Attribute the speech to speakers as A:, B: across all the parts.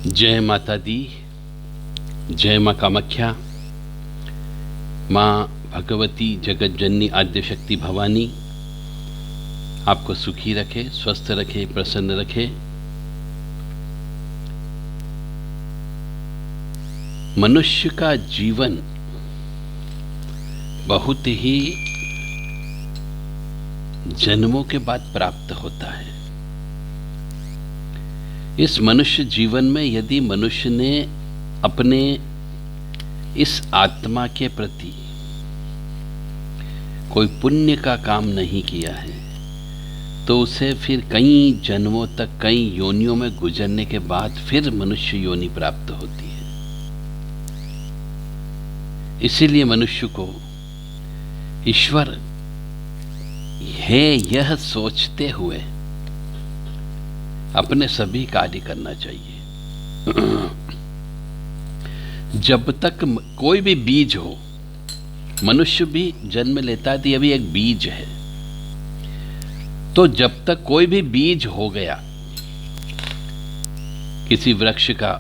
A: जय माता दी, जय माँ कामाख्या। माँ भगवती जगत जननी आद्य शक्ति भवानी आपको सुखी रखे, स्वस्थ रखे, प्रसन्न रखे। मनुष्य का जीवन बहुत ही जन्मों के बाद प्राप्त होता है। इस मनुष्य जीवन में यदि मनुष्य ने अपने इस आत्मा के प्रति कोई पुण्य का काम नहीं किया है तो उसे फिर कई जन्मों तक, कई योनियों में गुजरने के बाद फिर मनुष्य योनि प्राप्त होती है। इसीलिए मनुष्य को ईश्वर है यह सोचते हुए अपने सभी कार्य करना चाहिए। जब तक कोई भी बीज हो, मनुष्य भी जन्म लेता है तो यह भी एक बीज है। तो जब तक कोई भी बीज हो गया, किसी वृक्ष का,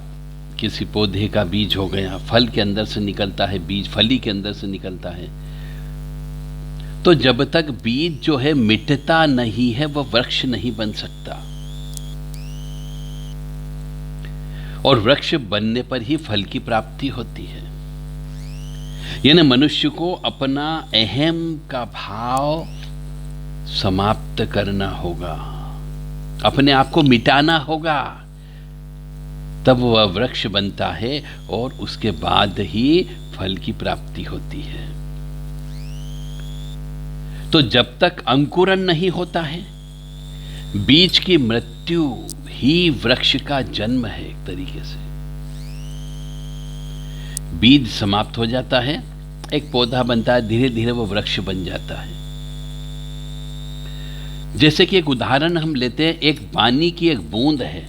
A: किसी पौधे का बीज हो गया, फल के अंदर से निकलता है बीज, फली के अंदर से निकलता है, तो जब तक बीज जो है मिटता नहीं है वह वृक्ष नहीं बन सकता। और वृक्ष बनने पर ही फल की प्राप्ति होती है। यानी मनुष्य को अपना अहम का भाव समाप्त करना होगा, अपने आप को मिटाना होगा, तब वह वृक्ष बनता है और उसके बाद ही फल की प्राप्ति होती है। तो जब तक अंकुरन नहीं होता है, बीज की मृत्यु ही वृक्ष का जन्म है। एक तरीके से बीज समाप्त हो जाता है, एक पौधा बनता है, धीरे धीरे वो वृक्ष बन जाता है। जैसे कि एक उदाहरण हम लेते हैं, एक पानी की एक बूंद है।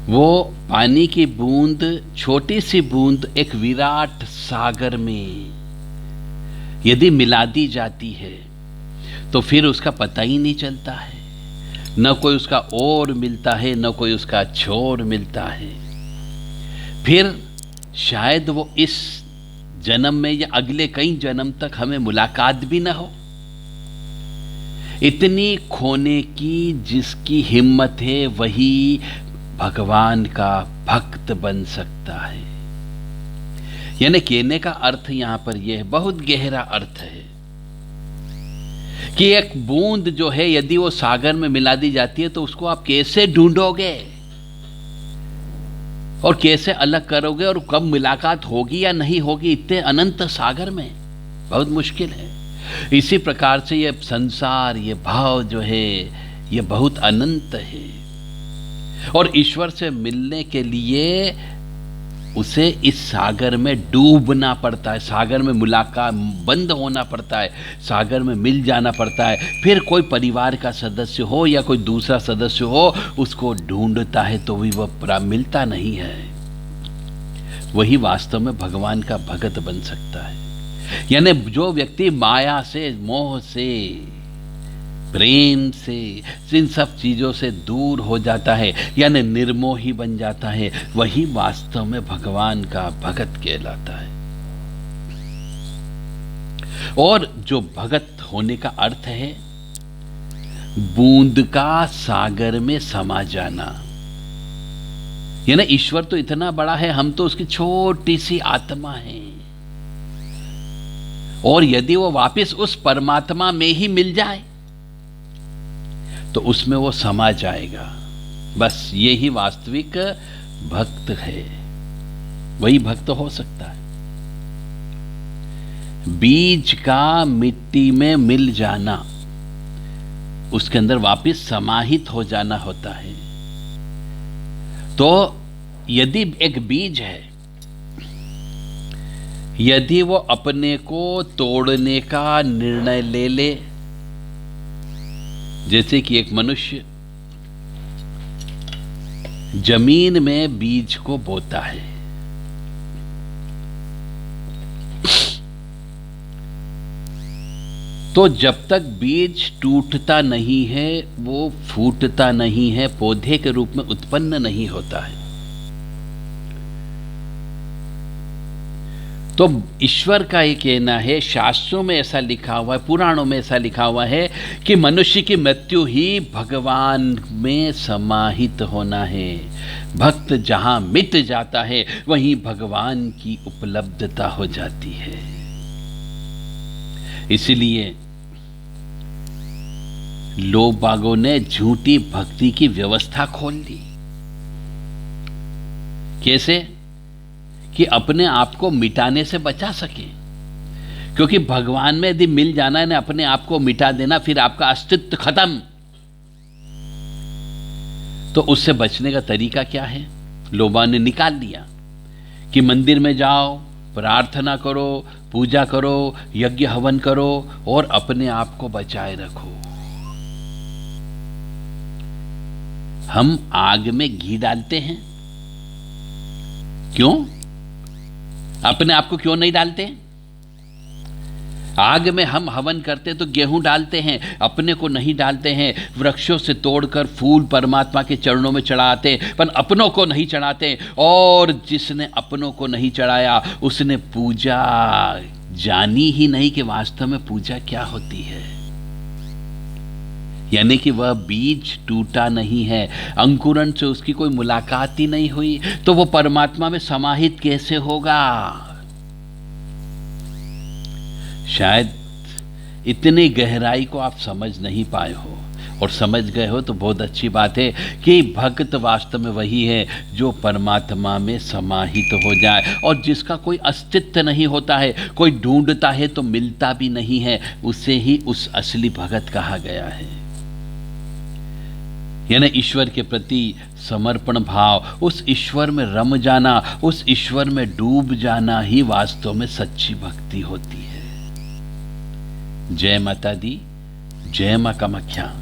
A: वो पानी की बूंद, छोटी सी बूंद एक विराट सागर में यदि मिला दी जाती है तो फिर उसका पता ही नहीं चलता है। न कोई उसका ओर मिलता है, न कोई उसका छोर मिलता है। फिर शायद वो इस जन्म में या अगले कई जन्म तक हमें मुलाकात भी न हो। इतनी खोने की जिसकी हिम्मत है वही भगवान का भक्त बन सकता है। यानी कहने का अर्थ यहां पर यह बहुत गहरा अर्थ है कि एक बूंद जो है यदि वो सागर में मिला दी जाती है तो उसको आप कैसे ढूंढोगे और कैसे अलग करोगे और कब मुलाकात होगी या नहीं होगी, इतने अनंत सागर में बहुत मुश्किल है। इसी प्रकार से ये संसार, ये भाव जो है ये बहुत अनंत है और ईश्वर से मिलने के लिए उसे इस सागर में डूबना पड़ता है, सागर में मुलाकात बंद होना पड़ता है, सागर में मिल जाना पड़ता है। फिर कोई परिवार का सदस्य हो या कोई दूसरा सदस्य हो उसको ढूंढता है तो भी वह मिलता नहीं है। वही वास्तव में भगवान का भक्त बन सकता है। यानी जो व्यक्ति माया से, मोह से, प्रेम से, इन सब चीजों से दूर हो जाता है, यानी निर्मोही बन जाता है, वही वास्तव में भगवान का भक्त कहलाता है। और जो भगत होने का अर्थ है बूंद का सागर में समा जाना। यानी ईश्वर तो इतना बड़ा है, हम तो उसकी छोटी सी आत्मा है। और यदि वो वापस उस परमात्मा में ही मिल जाए तो उसमें वो समा जाएगा। बस ये ही वास्तविक भक्त है, वही भक्त हो सकता है। बीज का मिट्टी में मिल जाना, उसके अंदर वापस समाहित हो जाना होता है। तो यदि एक बीज है, यदि वो अपने को तोड़ने का निर्णय ले ले, जैसे कि एक मनुष्य जमीन में बीज को बोता है, तो जब तक बीज टूटता नहीं है, वो फूटता नहीं है, पौधे के रूप में उत्पन्न नहीं होता है। तो ईश्वर का ये कहना है, शास्त्रों में ऐसा लिखा हुआ है, पुराणों में ऐसा लिखा हुआ है कि मनुष्य की मृत्यु ही भगवान में समाहित होना है। भक्त जहां मिट जाता है वहीं भगवान की उपलब्धता हो जाती है। इसलिए लोग बागों ने झूठी भक्ति की व्यवस्था खोल दी। कैसे? कि अपने आप को मिटाने से बचा सके। क्योंकि भगवान में यदि मिल जाना है ना, अपने आप को मिटा देना, फिर आपका अस्तित्व खत्म। तो उससे बचने का तरीका क्या है? लोगों ने निकाल दिया कि मंदिर में जाओ, प्रार्थना करो, पूजा करो, यज्ञ हवन करो और अपने आप को बचाए रखो। हम आग में घी डालते हैं, क्यों? अपने आप को क्यों नहीं डालते? आग में हम हवन करते तो गेहूं डालते हैं, अपने को नहीं डालते हैं। वृक्षों से तोड़कर फूल परमात्मा के चरणों में चढ़ाते हैं, पर अपनों को नहीं चढ़ाते। और जिसने अपनों को नहीं चढ़ाया उसने पूजा जानी ही नहीं कि वास्तव में पूजा क्या होती है। यानी कि वह बीज टूटा नहीं है, अंकुरण से उसकी कोई मुलाकात ही नहीं हुई, तो वो परमात्मा में समाहित कैसे होगा? शायद इतनी गहराई को आप समझ नहीं पाए हो, और समझ गए हो तो बहुत अच्छी बात है कि भक्त वास्तव में वही है जो परमात्मा में समाहित हो जाए, और जिसका कोई अस्तित्व नहीं होता है, कोई ढूंढता है तो मिलता भी नहीं है, उसे ही उस असली भगत कहा गया है। यानी ईश्वर के प्रति समर्पण भाव, उस ईश्वर में रम जाना, उस ईश्वर में डूब जाना ही वास्तव में सच्ची भक्ति होती है। जय माता दी, जय मां कामाख्या।